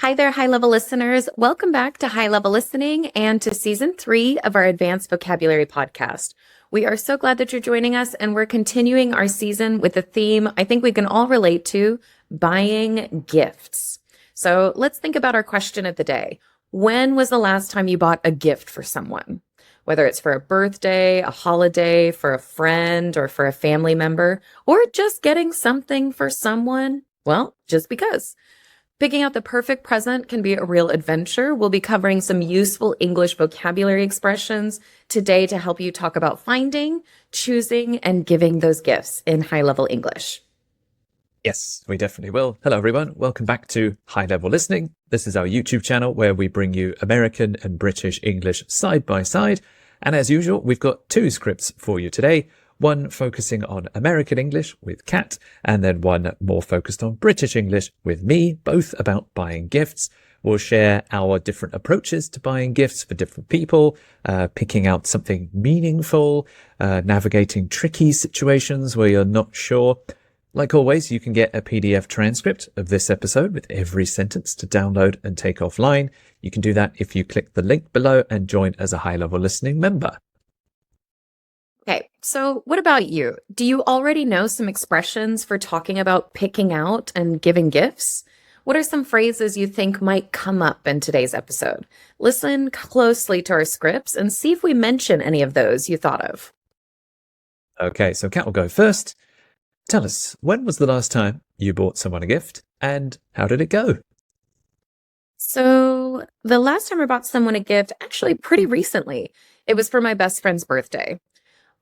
Hi there, high level listeners. Welcome back to High Level Listening and to season 3 of our Advanced Vocabulary podcast. We are so glad that you're joining us, and we're continuing our season with a theme I think we can all relate to: buying gifts. So let's think about our question of the day. When was the last time you bought a gift for someone? Whether it's for a birthday, a holiday, for a friend, or for a family member, or just getting something for someone, well, just because. Picking out the perfect present can be a real adventure. We'll be covering some useful English vocabulary expressions today to help you talk about finding, choosing, and giving those gifts in high-level English. Yes, we definitely will. Hello, everyone. Welcome back to High Level Listening. This is our YouTube channel where we bring you American and British English side by side. And as usual, we've got two scripts for you today. One focusing on American English with Kat, and then one more focused on British English with me, both about buying gifts. We'll share our different approaches to buying gifts for different people, picking out something meaningful, navigating tricky situations where you're not sure. Like always, you can get a PDF transcript of this episode with every sentence to download and take offline. You can do that if you click the link below and join as a high-level listening member. Okay, so what about you? Do you already know some expressions for talking about picking out and giving gifts? What are some phrases you think might come up in today's episode? Listen closely to our scripts and see if we mention any of those you thought of. Okay, so Kat will go first. Tell us, when was the last time you bought someone a gift, and how did it go? So, the last time I bought someone a gift, actually pretty recently, it was for my best friend's birthday.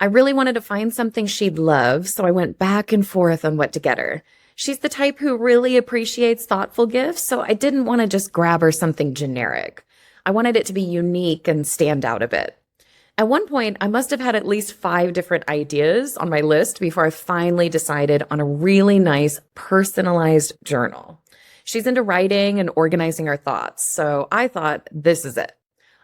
I really wanted to find something she'd love, so I went back and forth on what to get her. She's the type who really appreciates thoughtful gifts, so I didn't want to just grab her something generic. I wanted it to be unique and stand out a bit. At one point, I must have had at least 5 different ideas on my list before I finally decided on a really nice personalized journal. She's into writing and organizing her thoughts, so I thought, this is it.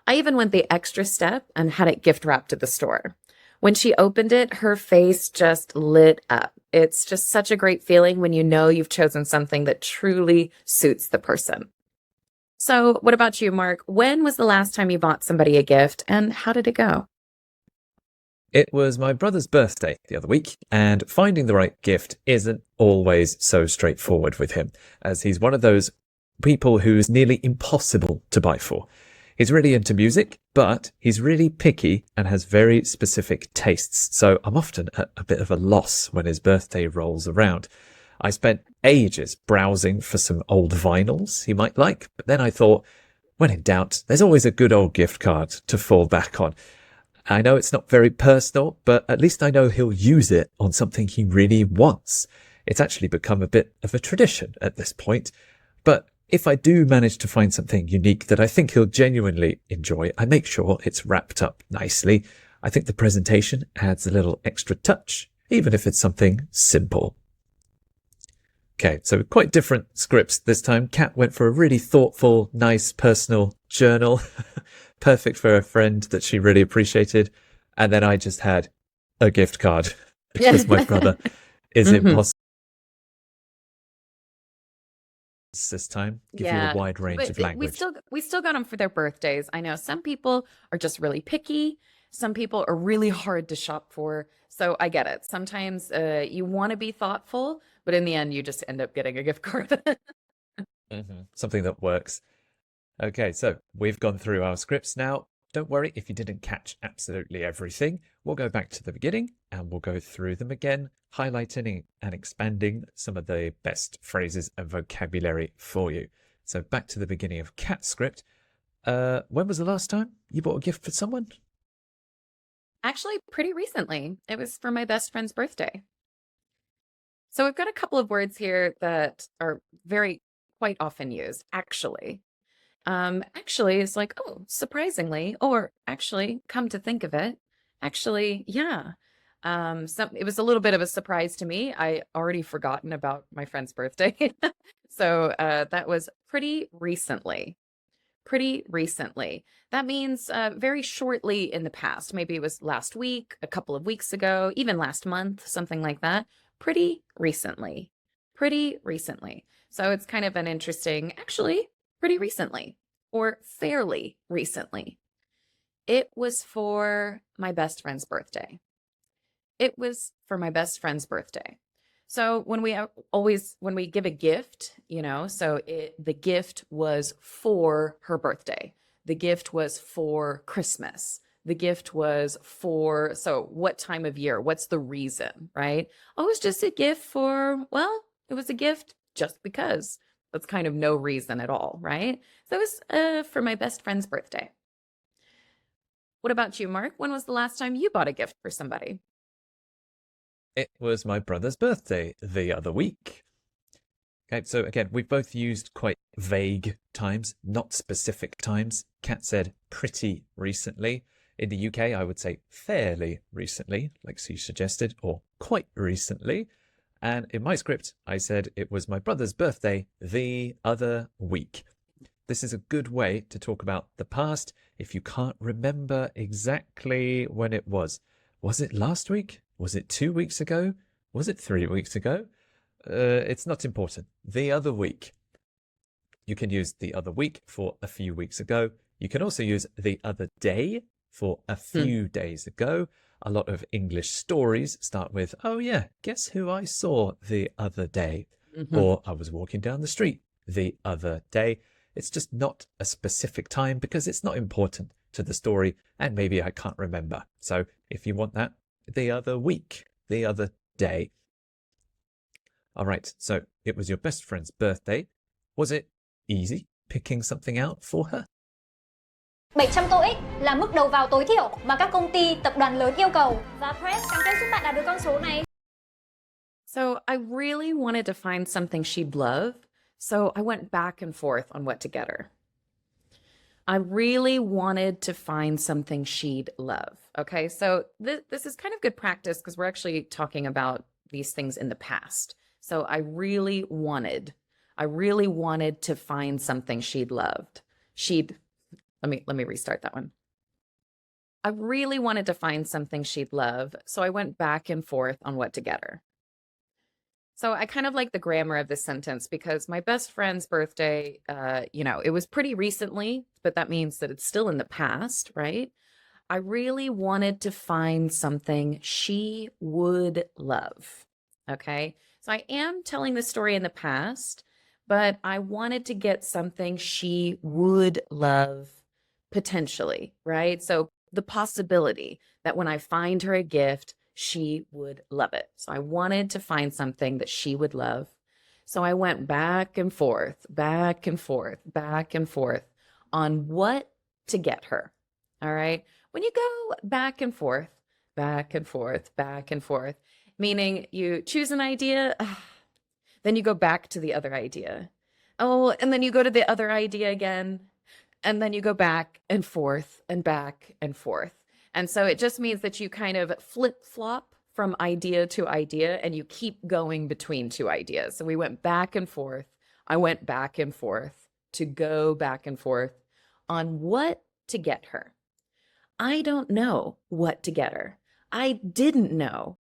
I even went the extra step and had it gift wrapped at the store. When she opened it, her face just lit up. It's just such a great feeling when you know you've chosen something that truly suits the person. So, what about you, Mark? When was the last time you bought somebody a gift, and how did it go? It was my brother's birthday the other week, and finding the right gift isn't always so straightforward with him, as he's one of those people who's nearly impossible to buy for. He's really into music, but he's really picky and has very specific tastes, so I'm often at a bit of a loss when his birthday rolls around. I spent ages browsing for some old vinyls he might like, but then I thought, when in doubt, there's always a good old gift card to fall back on. I know it's not very personal, but at least I know he'll use it on something he really wants. It's actually become a bit of a tradition at this point, but if I do manage to find something unique that I think he'll genuinely enjoy, I make sure it's wrapped up nicely. I think the presentation adds a little extra touch, even if it's something simple. Okay, so quite different scripts this time. Kat went for a really thoughtful, nice, personal journal, perfect for a friend that she really appreciated. And then I just had a gift card because my brother is impossible this time. Give you a wide range of language. We still got them for their birthdays. I know some people are just really picky. Some people are really hard to shop for. So I get it. Sometimes you want to be thoughtful, but in the end, you just end up getting a gift card. Something that works. Okay, so we've gone through our scripts now. Don't worry if you didn't catch absolutely everything. We'll go back to the beginning and we'll go through them again, highlighting and expanding some of the best phrases and vocabulary for you. So back to the beginning of Kat's script. When was the last time you bought a gift for someone? Actually, pretty recently. It was for my best friend's birthday. So we've got a couple of words here that are very quite often used. Actually. Actually is like, oh, surprisingly, or actually, come to think of it, actually, yeah. It was a little bit of a surprise to me. I already forgotten about my friend's birthday. So that was pretty recently. Pretty recently. That means very shortly in the past. Maybe it was last week, a couple of weeks ago, even last month, something like that. Pretty recently. Pretty recently. So it's kind of an interesting, actually, pretty recently or fairly recently. It was for my best friend's birthday. It was for my best friend's birthday. So when we give a gift, the gift was for her birthday. The gift was for Christmas. The gift was for, so what time of year? What's the reason, right? Oh, it's just a gift for, well, it was a gift just because. That's kind of no reason at all, right? So it was for my best friend's birthday. What about you, Mark? When was the last time you bought a gift for somebody? It was my brother's birthday the other week. Okay, so again, we've both used quite vague times, not specific times. Kat said pretty recently. In the UK, I would say fairly recently, like she suggested, or quite recently. And in my script, I said it was my brother's birthday the other week. This is a good way to talk about the past if you can't remember exactly when it was. Was it last week? Was it 2 weeks ago? Was it 3 weeks ago? It's not important. The other week. You can use the other week for a few weeks ago. You can also use the other day for a few days ago. A lot of English stories start with, oh yeah, guess who I saw the other day? Or I was walking down the street the other day. It's just not a specific time because it's not important to the story and maybe I can't remember. So if you want that, the other week, the other day. All right, so it was your best friend's birthday. Was it easy picking something out for her? 700 TOEIC là mức đầu vào tối thiểu mà các công ty, tập đoàn lớn yêu cầu. Và Prep cam kết giúp bạn đạt được con số này. So I really wanted to find something she'd love, so I went back and forth on what to get her. I really wanted to find something she'd love. Okay, so this is kind of good practice because we're actually talking about these things in the past. So I really wanted to find something she'd loved. Let me restart that one. I really wanted to find something she'd love, so I went back and forth on what to get her. So I kind of like the grammar of this sentence because my best friend's birthday, it was pretty recently, but that means that it's still in the past, right? I really wanted to find something she would love. Okay. So I am telling the story in the past, but I wanted to get something she would love potentially, right? So the possibility that when I find her a gift, she would love it. So I wanted to find something that she would love. So I went back and forth, back and forth, back and forth on what to get her. All right. When you go back and forth, back and forth, back and forth, meaning you choose an idea, then you go back to the other idea. Oh, and then you go to the other idea again, and then you go back and forth and back and forth. And so it just means that you kind of flip-flop from idea to idea and you keep going between two ideas. So we went back and forth. I went back and forth to go back and forth on what to get her. I don't know what to get her. I didn't know.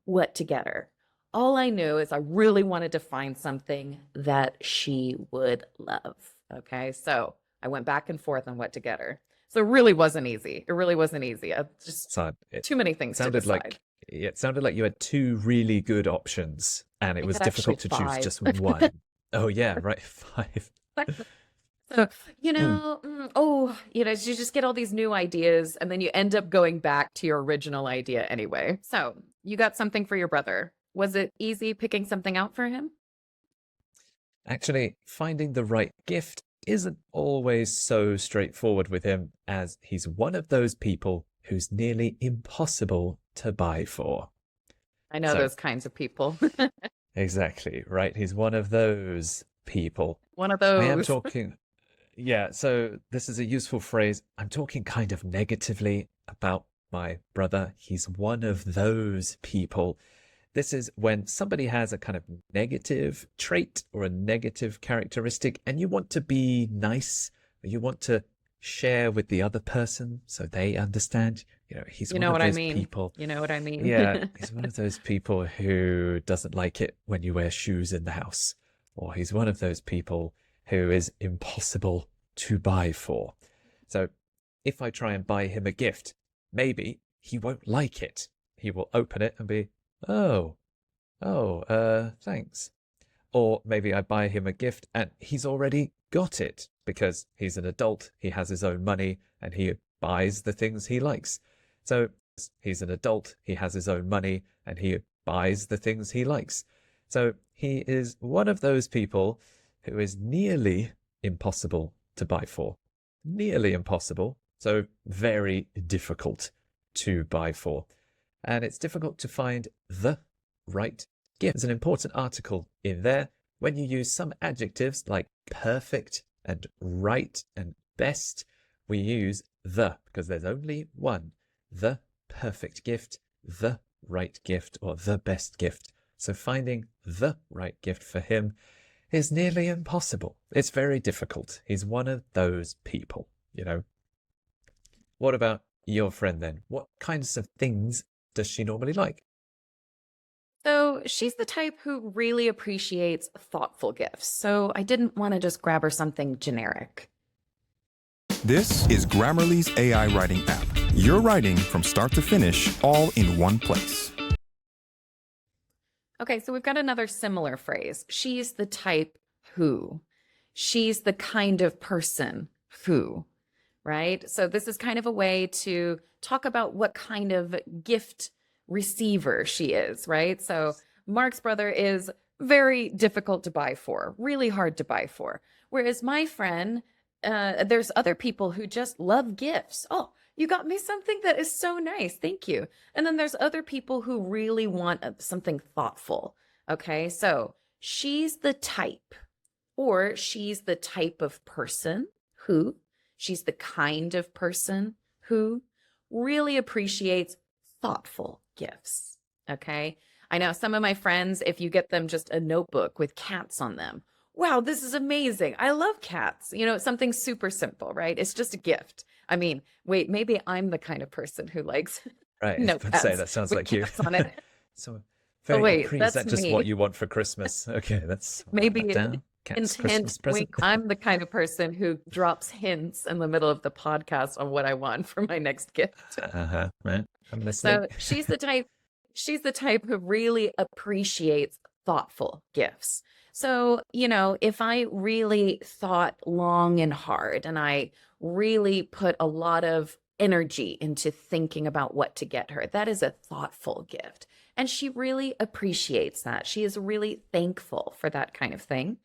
What to get her. All I knew is I really wanted to find something that she would love. Okay, so I went back and forth on what to get her. So it really wasn't easy. It really wasn't easy. Just too many things to decide. It sounded like you had two really good options, and it was difficult to choose just one. Oh yeah, right, 5. So, you just get all these new ideas and then you end up going back to your original idea anyway. So you got something for your brother. Was it easy picking something out for him? Actually, finding the right gift isn't always so straightforward with him, as he's one of those people who's nearly impossible to buy for. I know So- those kinds of people. Exactly, right? He's one of those people. One of I am those. talking, yeah, so this is a useful phrase. I'm talking kind of negatively about my brother. He's one of those people. This is when somebody has a kind of negative trait or a negative characteristic, and you want to be nice, or you want to share with the other person so they understand. He's You one know of what I those mean. people. You know what I mean? Yeah, he's one of those people who doesn't like it when you wear shoes in the house, or he's one of those people who is impossible to buy for. So if I try and buy him a gift, maybe he won't like it. He will open it and be, oh, thanks. Or maybe I buy him a gift and he's already got it because he's an adult, he has his own money, and he buys the things he likes. So he's an adult, he has his own money, and he buys the things he likes. So he is one of those people who is nearly impossible to buy for. Nearly impossible. So very difficult to buy for. And it's difficult to find the right gift. There's an important article in there. When you use some adjectives like perfect and right and best, we use the, because there's only one. The perfect gift, the right gift, or the best gift. So finding the right gift for him is nearly impossible. It's very difficult. He's one of those people, What about your friend then? What kinds of things does she normally like? So she's the type who really appreciates thoughtful gifts. So I didn't want to just grab her something generic. This is Grammarly's AI writing app. Your writing from start to finish, all in one place. Okay, so we've got another similar phrase. She's the type who. She's the kind of person who, right? So this is kind of a way to talk about what kind of gift receiver she is, right? So Mark's brother is very difficult to buy for, really hard to buy for. Whereas my friend, there's other people who just love gifts. Oh, you got me something that is so nice. Thank you. And then there's other people who really want something thoughtful. Okay, so she's the type, or she's the type of person who, she's the kind of person who really appreciates thoughtful gifts. Okay. I know some of my friends, if you get them just a notebook with cats on them, wow, this is amazing. I love cats. Something super simple, right? It's just a gift. I mean, wait, maybe I'm the kind of person who likes Right. No, I was about to say, cats that sounds with like you. cats on it. So very wait, intrigued. Is that's that just me. what you want for Christmas? Okay, that's Maybe down. Cat's Intent, Christmas present. wink. I'm the kind of person who drops hints in the middle of the podcast on what I want for my next gift. Right. I'm listening. So she's the type who really appreciates thoughtful gifts. So, if I really thought long and hard and I really put a lot of energy into thinking about what to get her, that is a thoughtful gift. And she really appreciates that. She is really thankful for that kind of thing.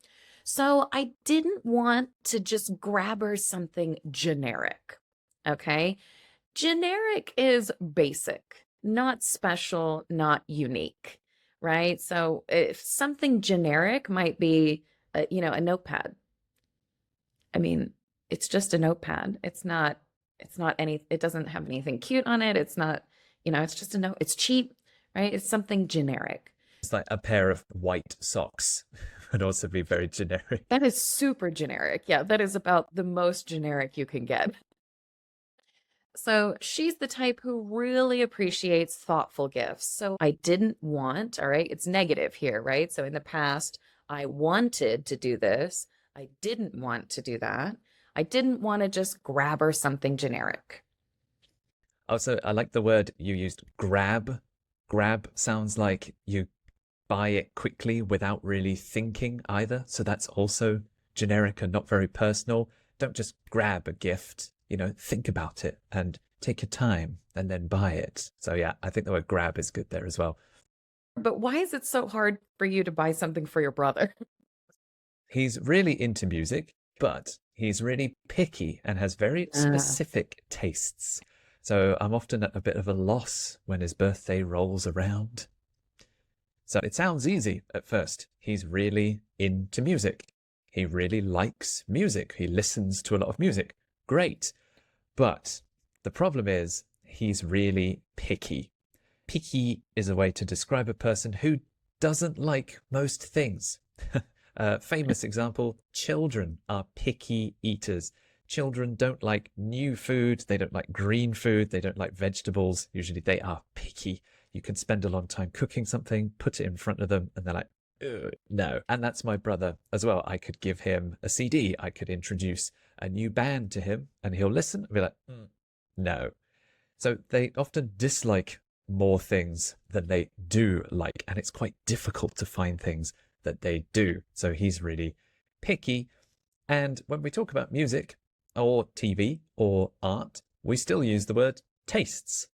So I didn't want to just grab her something generic. Okay. Generic is basic, not special, not unique, right? So if something generic might be, a notepad. I mean, it's just a notepad. It's not it doesn't have anything cute on it. It's not, it's just a note. It's cheap, right? It's something generic. It's like a pair of white socks would also be very generic. That is super generic. Yeah, that is about the most generic you can get. So she's the type who really appreciates thoughtful gifts. So I didn't want, all right, it's negative here, right? So in the past, I wanted to do this. I didn't want to do that. I didn't want to just grab her something generic. Also, I like the word you used, grab. Grab sounds like you buy it quickly without really thinking either. So that's also generic and not very personal. Don't just grab a gift, think about it and take your time and then buy it. So yeah, I think the word grab is good there as well. But why is it so hard for you to buy something for your brother? He's really into music, but he's really picky and has very specific tastes. So I'm often at a bit of a loss when his birthday rolls around. So it sounds easy at first. He's really into music. He really likes music. He listens to a lot of music. Great. But the problem is he's really picky. Picky is a way to describe a person who doesn't like most things. Famous example, children are picky eaters. Children don't like new food. They don't like green food. They don't like vegetables. Usually they are picky. You can spend a long time cooking something, put it in front of them, and they're like, no. And that's my brother as well. I could give him a CD. I could introduce a new band to him, and he'll listen and be like, no. So they often dislike more things than they do like, and it's quite difficult to find things that they do. So he's really picky. And when we talk about music or TV or art, we still use the word tastes.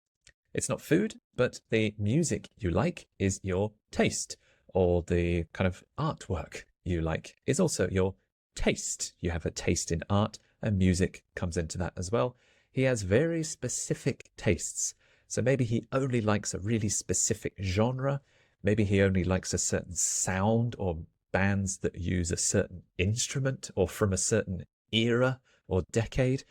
It's not food, but the music you like is your taste, or the kind of artwork you like is also your taste. You have a taste in art, and music comes into that as well. He has very specific tastes. So maybe he only likes a really specific genre. Maybe he only likes a certain sound, or bands that use a certain instrument, or from a certain era or decade.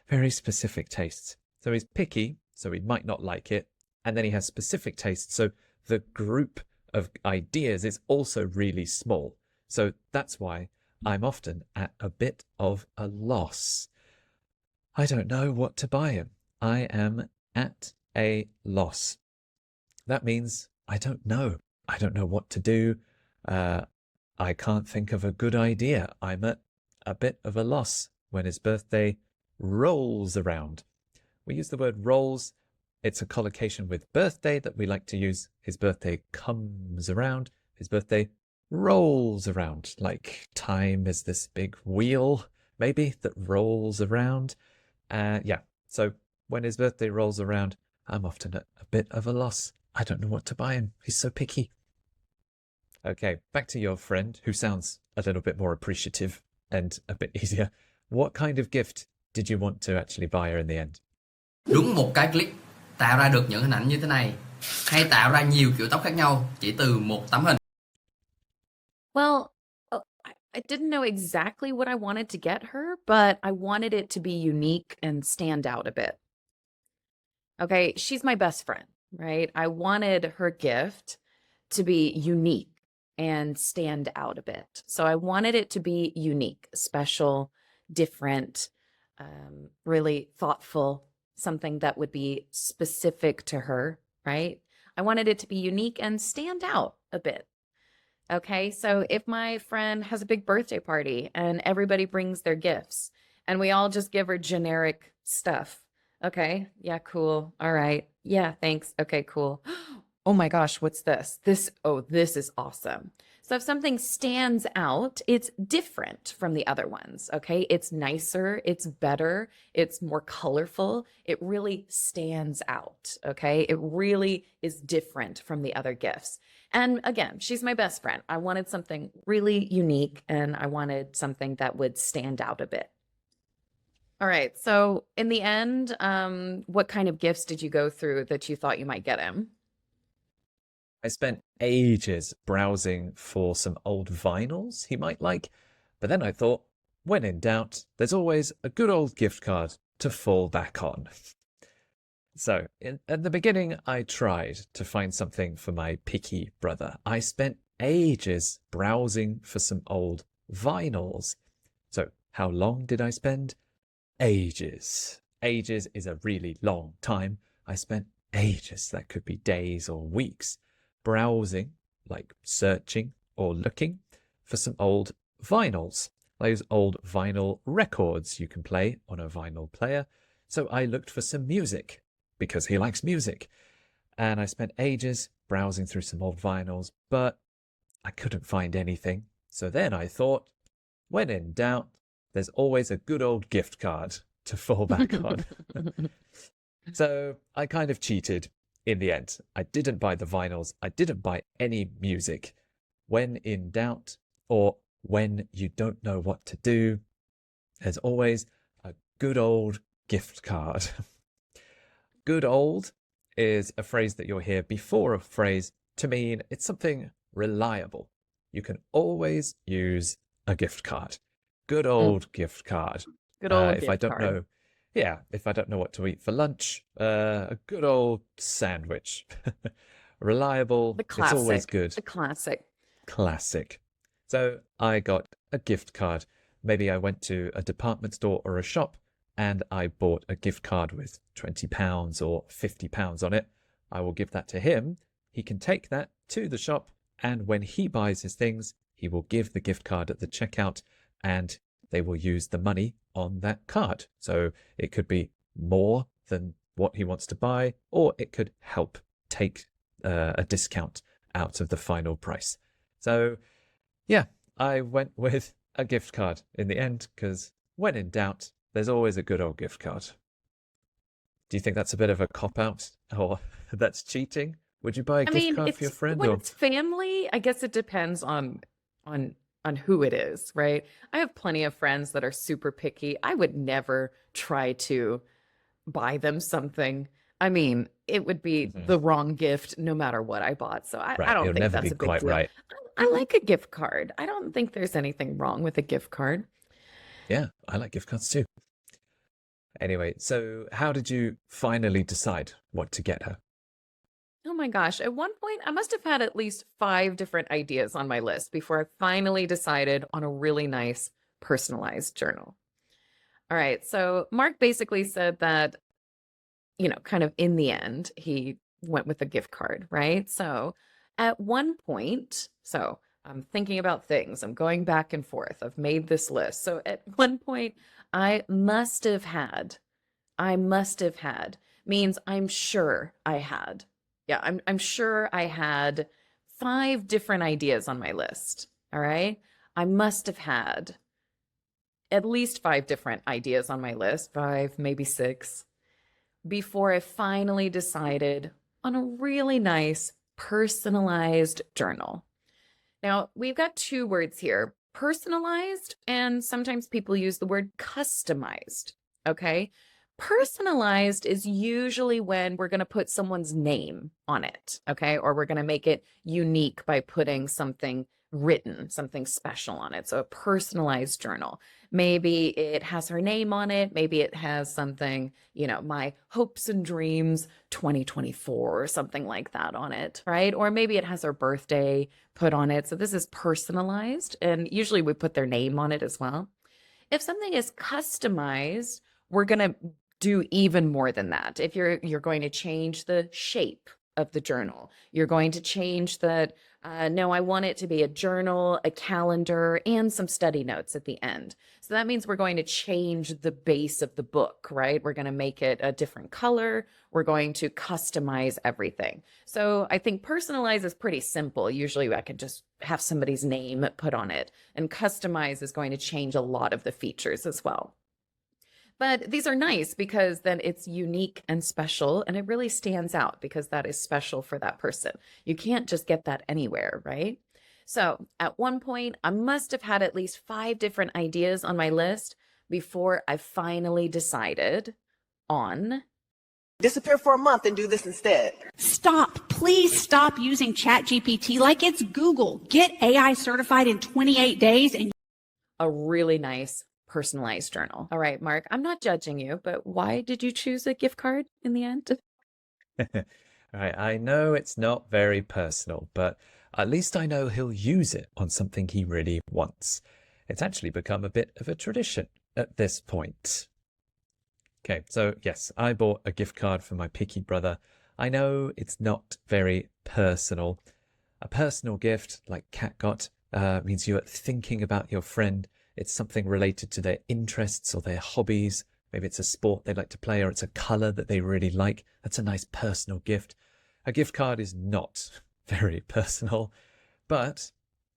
Very specific tastes. So he's picky, so he might not like it. And then he has specific tastes. So the group of ideas is also really small. So that's why I'm often at a bit of a loss. I don't know what to buy him. I am at a loss. That means I don't know. I don't know what to do. I can't think of a good idea. I'm at a bit of a loss when his birthday rolls around. We use the word rolls. It's a collocation with birthday that we like to use. His birthday comes around. His birthday rolls around. Like time is this big wheel, maybe, that rolls around. Yeah, so when his birthday rolls around, I'm often at a bit of a loss. I don't know what to buy him. He's so picky. Okay, back to your friend, who sounds a little bit more appreciative and a bit easier. What kind of gift did you want to actually buy her in the end? Đúng một cái click tạo ra được những hình ảnh như thế này, hay tạo ra nhiều kiểu tóc khác nhau chỉ từ một tấm hình. Well, I didn't know exactly what I wanted to get her, but I wanted it to be unique and stand out a bit. Okay, she's my best friend, right? I wanted her gift to be unique and stand out a bit. So I wanted it to be unique, special, different, really thoughtful, something that would be specific to her, right? I wanted it to be unique and stand out a bit. Okay, so if my friend has a big birthday party and everybody brings their gifts and we all just give her generic stuff, okay, yeah, cool, all right, yeah, thanks, okay, cool. Oh my gosh, what's this? This is awesome. So if something stands out, it's different from the other ones, okay? It's nicer, it's better, it's more colorful. It really stands out, okay? It really is different from the other gifts. And again, she's my best friend. I wanted something really unique, and I wanted something that would stand out a bit. All right, so in the end, what kind of gifts did you go through that you thought you might get him? I spent ages browsing for some old vinyls he might like, but then I thought, when in doubt, there's always a good old gift card to fall back on. So, at the beginning, I tried to find something for my picky brother. I spent ages browsing for some old vinyls. So, how long did I spend? Ages. Ages is a really long time. I spent ages, that could be days or weeks, browsing, like searching or looking for some old vinyls, those old vinyl records you can play on a vinyl player. So I looked for some music because he likes music. And I spent ages browsing through some old vinyls, but I couldn't find anything. So then I thought, when in doubt, there's always a good old gift card to fall back on. So I kind of cheated. in the end. I didn't buy the vinyls. I didn't buy any music. When in doubt, or when you don't know what to do, there's always a good old gift card. Good old is a phrase that you'll hear before a phrase to mean it's something reliable. You can always use a gift card. Good old gift card. Good old if I gift don't card. know, if I don't know what to eat for lunch, a good old sandwich. Reliable. The classic. It's always good. The classic. Classic. So I got a gift card. Maybe I went to a department store or a shop and I bought a gift card with £20 or £50 on it. I will give that to him. He can take that to the shop, and when he buys his things, he will give the gift card at the checkout, and they will use the money on that card. So it could be more than what he wants to buy, or it could help take a discount out of the final price. So yeah, I went with a gift card in the end, because when in doubt, there's always a good old gift card. Do you think that's a bit of a cop-out, or that's cheating? Would you buy a gift card for your friend? When Or it's family, I guess it depends on who it is, right? I have plenty of friends that are super picky. I would never try to buy them something. I mean, it would be the wrong gift no matter what I bought. So I don't it'll think never that's be a big quite deal. right. I like a gift card. I don't think there's anything wrong with a gift card. Yeah, I like gift cards too. Anyway, so how did you finally decide what to get her? Oh my gosh. At one point, I must have had at least 5 different ideas on my list before I finally decided on a really nice personalized journal. All right. So Mark basically said that, kind of in the end, he went with a gift card, right? So at one point, so I'm thinking about things, I'm going back and forth. I've made this list. So at one point, I must have had, means I'm sure I had. Yeah, I'm sure I had 5 different ideas on my list. All right. I must have had at least 5 different ideas on my list, 5, maybe 6, before I finally decided on a really nice personalized journal. Now, we've got 2 words here, personalized, and sometimes people use the word customized. Okay. Personalized is usually when we're going to put someone's name on it, okay? Or we're going to make it unique by putting something written, something special on it. So a personalized journal. Maybe it has her name on it. Maybe it has something, my hopes and dreams 2024 or something like that on it, right? Or maybe it has her birthday put on it. So this is personalized, and usually we put their name on it as well. If something is customized, we're going to do even more than that. If you're going to change the shape of the journal, you're going to change that. No, I want it to be a journal, a calendar, and some study notes at the end. So that means we're going to change the base of the book, right? We're going to make it a different color. We're going to customize everything. So I think personalize is pretty simple. Usually I can just have somebody's name put on it, and customize is going to change a lot of the features as well. But these are nice because then it's unique and special, and it really stands out because that is special for that person. You can't just get that anywhere, right? So at one point, I must have had at least 5 different ideas on my list before I finally decided on disappear for a month and do this instead. Stop. Please stop using ChatGPT like it's Google. Get AI certified in 28 days and a really nice personalized journal. All right, Mark, I'm not judging you, but why did you choose a gift card in the end? All right, I know it's not very personal, but at least I know he'll use it on something he really wants. It's actually become a bit of a tradition at this point. Okay, so yes, I bought a gift card for my picky brother. I know it's not very personal. A personal gift, like Kat got, means you're thinking about your friend. It's something related to their interests or their hobbies. Maybe it's a sport they like to play, or it's a color that they really like. That's a nice personal gift. A gift card is not very personal, but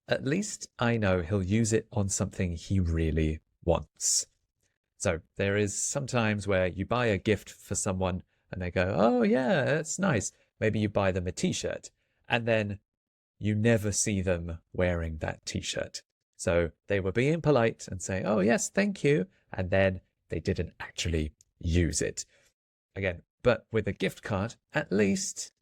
at least I know he'll use it on something he really wants. So there is sometimes where you buy a gift for someone and they go, oh yeah, that's nice. maybe you buy them a t-shirt and then you never see them wearing that t-shirt. So they were being polite and saying, oh yes, thank you. And then they didn't actually use it. Again, but with a gift card, at least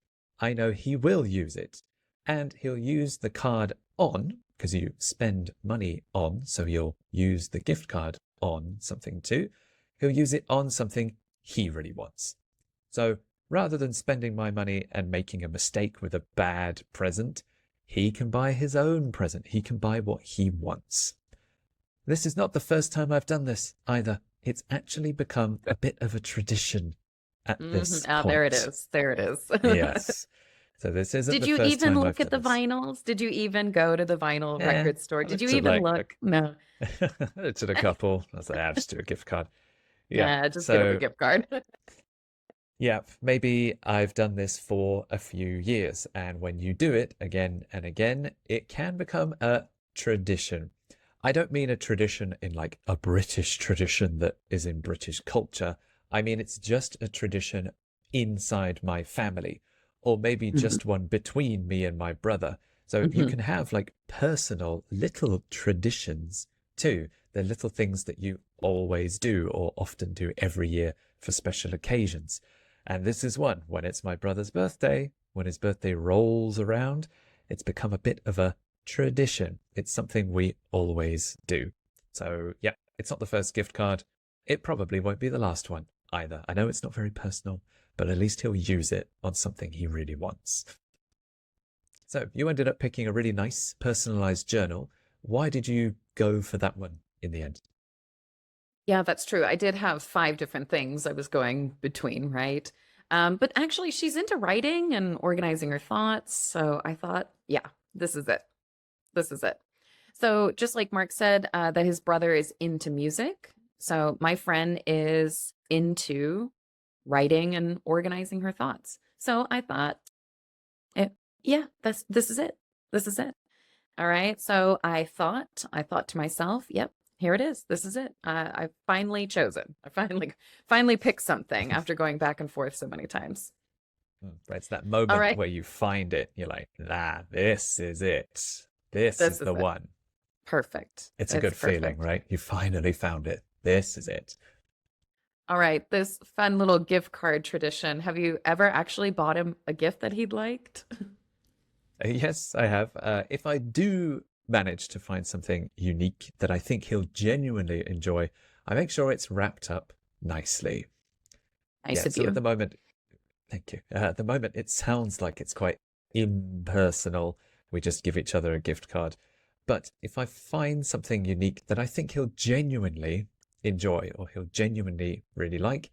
I know he will use it. And he'll use the card on, because you spend money on, so he'll use the gift card on something too. He'll use it on something he really wants. So rather than spending my money and making a mistake with a bad present, he can buy his own present. He can buy what he wants. This is not the first time I've done this either. It's actually become a bit of a tradition at this point. There it is. There it is. Yes. So this isn't Did the you first even time look I've at the done vinyls? Did you even go to the vinyl Yeah, record store? I Did you looked at, even like, look? No. I did a couple. I was like, just do a gift card. Yeah, just so, give him a gift card. Yeah, maybe I've done this for a few years, and when you do it again and again, it can become a tradition. I don't mean a tradition in like a British tradition that is in British culture. I mean, it's just a tradition inside my family, or maybe just one between me and my brother. So you can have like personal little traditions too. They're little things that you always do or often do every year for special occasions. And this is one. When it's my brother's birthday, when his birthday rolls around, it's become a bit of a tradition. It's something we always do. So yeah, it's not the first gift card. It probably won't be the last one either. I know it's not very personal, but at least he'll use it on something he really wants. So you ended up picking a really nice personalized journal. Why did you go for that one in the end? Yeah, that's true. I did have 5 different things I was going between, right? But actually, she's into writing and organizing her thoughts. So I thought, yeah, this is it. This is it. So just like Mark said, that his brother is into music. So my friend is into writing and organizing her thoughts. So I thought, yeah, this is it. This is it. All right. So I thought to myself, yep, here it is. This is it. I finally chosen. I finally picked something after going back and forth so many times. Right, it's that moment right. where you find it. You're like, this is it. This is the one. Perfect. It's a good feeling, right? You finally found it. This is it. All right. This fun little gift card tradition. Have you ever actually bought him a gift that he'd liked? Yes, I have. If I do manage to find something unique that I think he'll genuinely enjoy, I make sure it's wrapped up nicely. Nice of so you. at the moment, thank you. At the moment, it sounds like it's quite impersonal. We just give each other a gift card. But if I find something unique that I think he'll genuinely enjoy or he'll genuinely really like,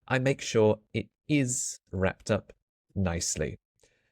I make sure it is wrapped up nicely.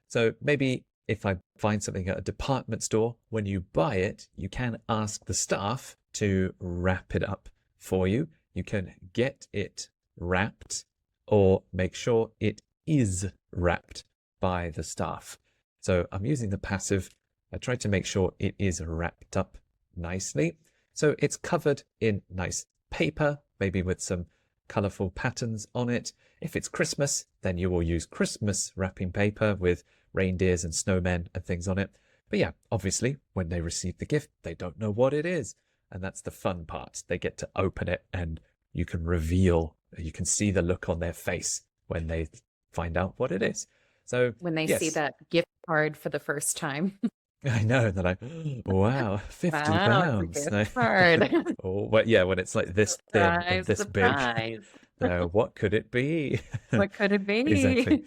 So maybe if I find something at a department store, when you buy it, you can ask the staff to wrap it up for you. You can get it wrapped or make sure it is wrapped by the staff. So I'm using the passive. I try to make sure it is wrapped up nicely. So it's covered in nice paper, maybe with some colorful patterns on it. If it's Christmas, then you will use Christmas wrapping paper with reindeers and snowmen and things on it. But yeah, obviously, when they receive the gift, they don't know what it is. And that's the fun part. They get to open it and you can reveal, you can see the look on their face when they find out what it is. So When they yes. see that gift card for the first time. I know, they're like, wow, £50. Gift card. Oh, but yeah, when it's like this thin and this Surprise. big, what could it be? What could it be? Exactly.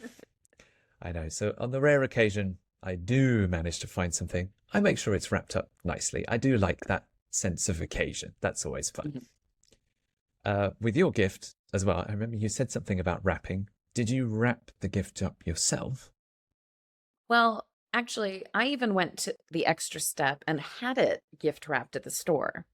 I know. So on the rare occasion I do manage to find something, I make sure it's wrapped up nicely. I do like that sense of occasion. That's always fun. With your gift as well, I remember you said something about wrapping. Did you wrap the gift up yourself? Well, actually, I even went to the extra step and had it gift wrapped at the store.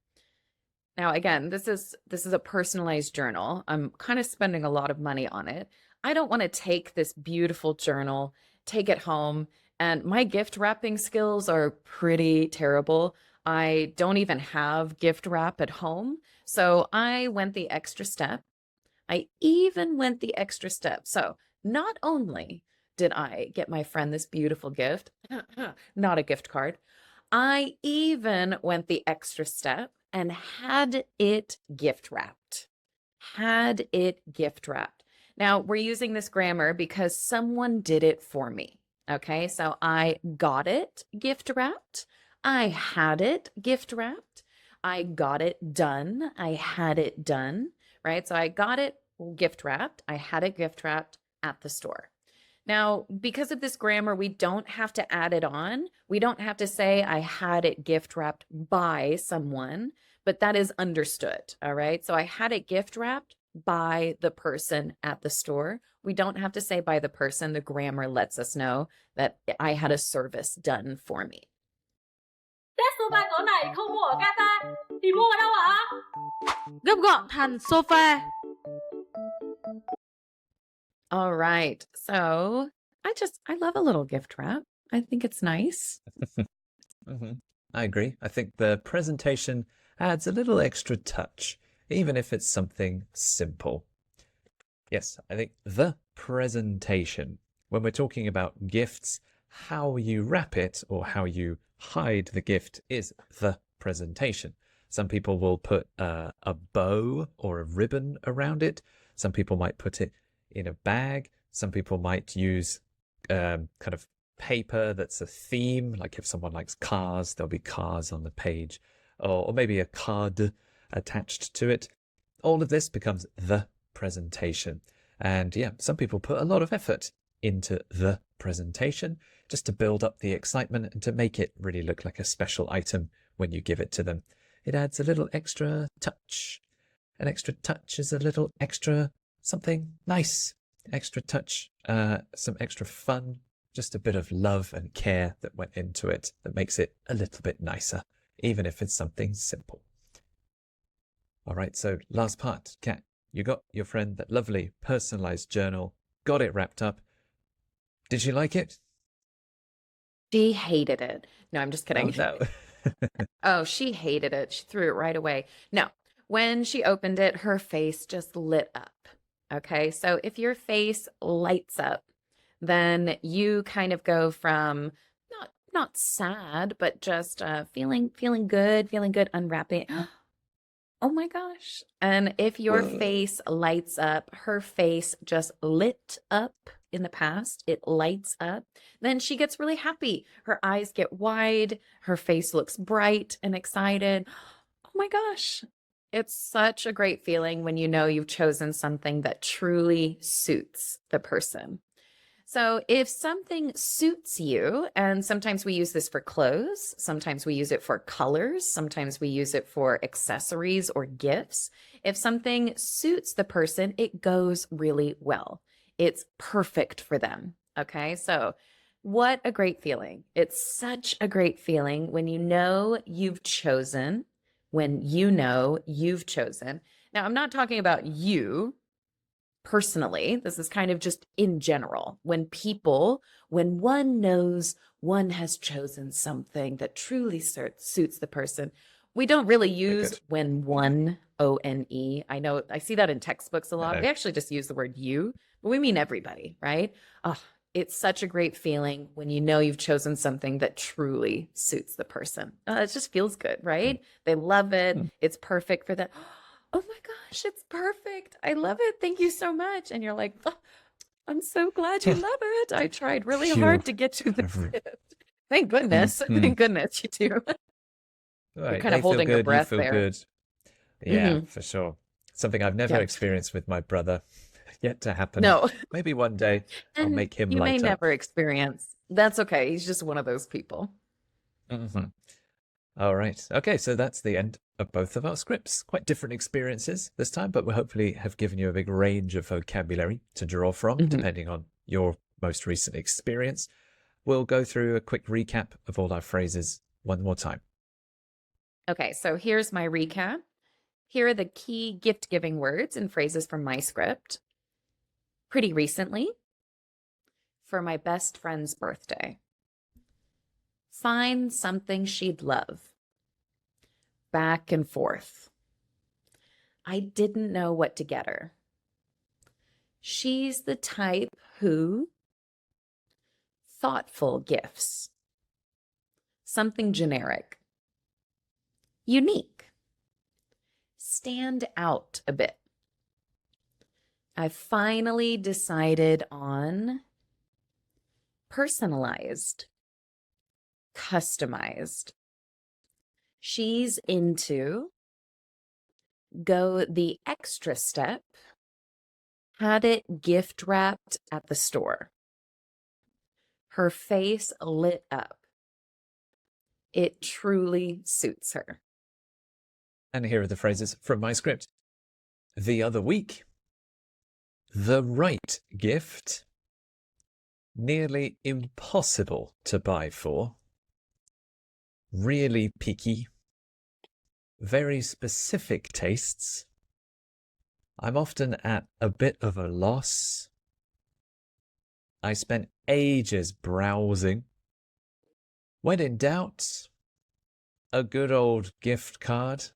Now, again, this is a personalized journal. I'm kind of spending a lot of money on it. I don't want to take this beautiful journal, take it home, and my gift wrapping skills are pretty terrible. I don't even have gift wrap at home. So I went the extra step. I even went the extra step. So not only did I get my friend this beautiful gift. Not a gift card. I even went the extra step and had it gift wrapped. Had it gift wrapped. Now, we're using this grammar because someone did it for me. Okay, so I got it gift wrapped. I had it gift wrapped. I got it done. I had it done, right? So I got it gift wrapped. I had it gift wrapped at the store. Now, because of this grammar, we don't have to add it on. We don't have to say I had it gift wrapped by someone, but that is understood. All right. So I had it gift wrapped by the person at the store. We don't have to say by the person. The grammar lets us know that I had a service done for me. Test sofa cỡ này không mua ở Qatar thì mua ở đâu ạ? Gấp gọn thành sofa. All right. So I love a little gift wrap. I think it's nice. I agree. I think the presentation adds a little extra touch, even if it's something simple. Yes, I think the presentation, when we're talking about gifts, how you wrap it or how you hide the gift is the presentation. Some people will put a bow or a ribbon around it. Some people might put it in a bag. Some people might use kind of paper that's a theme. Like if someone likes cars, there'll be cars on the page, or maybe a card attached to it. All of this becomes the presentation. And yeah, some people put a lot of effort into the presentation just to build up the excitement and to make it really look like a special item when you give it to them. It adds a little extra touch. An extra touch is a little extra something nice. Extra touch, some extra fun, just a bit of love and care that went into it that makes it a little bit nicer, even if it's something simple. All right, so last part, Kat, you got your friend that lovely personalized journal, got it wrapped up. Did she like it? She hated it. No, I'm just kidding. Oh, no. Oh, she hated it. She threw it right away. No, when she opened it, her face just lit up. Okay, so if your face lights up, then you kind of go from not sad, but just feeling good, unwrapping. Oh my gosh. And if your face lights up, her face just lit up in the past, it lights up, then she gets really happy. Her eyes get wide, her face looks bright and excited. Oh my gosh. It's such a great feeling when you know you've chosen something that truly suits the person. So if something suits you, and sometimes we use this for clothes, sometimes we use it for colors, sometimes we use it for accessories or gifts. If something suits the person, it goes really well. It's perfect for them. Okay, so what a great feeling. It's such a great feeling when you know you've chosen, when you know you've chosen. Now, I'm not talking about you personally. This is kind of just in general. When one knows one has chosen something that truly suits the person, we don't really use when one, O-N-E. I know I see that in textbooks a lot. We actually just use the word you, but we mean everybody, right? Oh, it's such a great feeling when you know you've chosen something that truly suits the person. It just feels good, right? They love it. It's perfect for them. Oh my gosh, it's perfect. I love it. Thank you so much. And you're like, oh, I'm so glad you love it. I tried really hard to get you this gift. Thank goodness. Thank goodness you do. Right. You're kind of holding your breath you feel there. Good. Yeah, for sure. Something I've never experienced with my brother. Yet to happen. No. Maybe one day I'll make him you light may up. never experience. That's okay. He's just one of those people. All right. Okay, so that's the end of both of our scripts. Quite different experiences this time, but we hopefully have given you a big range of vocabulary to draw from, depending on your most recent experience. We'll go through a quick recap of all our phrases one more time. Okay, so here's my recap. Here are the key gift-giving words and phrases from my script. Pretty recently, for my best friend's birthday. Find something she'd love. Back and forth. I didn't know what to get her. She's the type who thoughtful gifts. Something generic. Unique. Stand out a bit. I finally decided on personalized, customized. She's into go the extra step, had it gift wrapped at the store. Her face lit up. It truly suits her. And here are the phrases from my script. The other week. The right gift. Nearly impossible to buy for. Really picky. Very specific tastes. I'm often at a bit of a loss. I spent ages browsing. When in doubt, a good old gift card.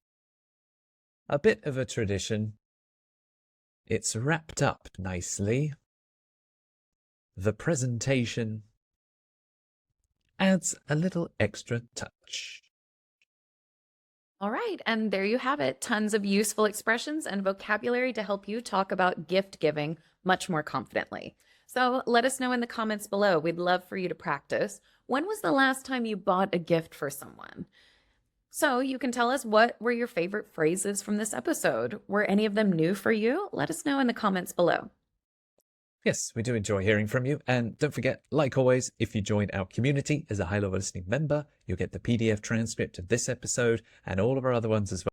A bit of a tradition. It's wrapped up nicely. The presentation adds a little extra touch. All right, and there you have it. Tons of useful expressions and vocabulary to help you talk about gift giving much more confidently. So let us know in the comments below. We'd love for you to practice. When was the last time you bought a gift for someone? So you can tell us, what were your favorite phrases from this episode? Were any of them new for you? Let us know in the comments below. Yes, we do enjoy hearing from you. And don't forget, like always, if you join our community as a High Level Listening member, you'll get the PDF transcript of this episode and all of our other ones as well.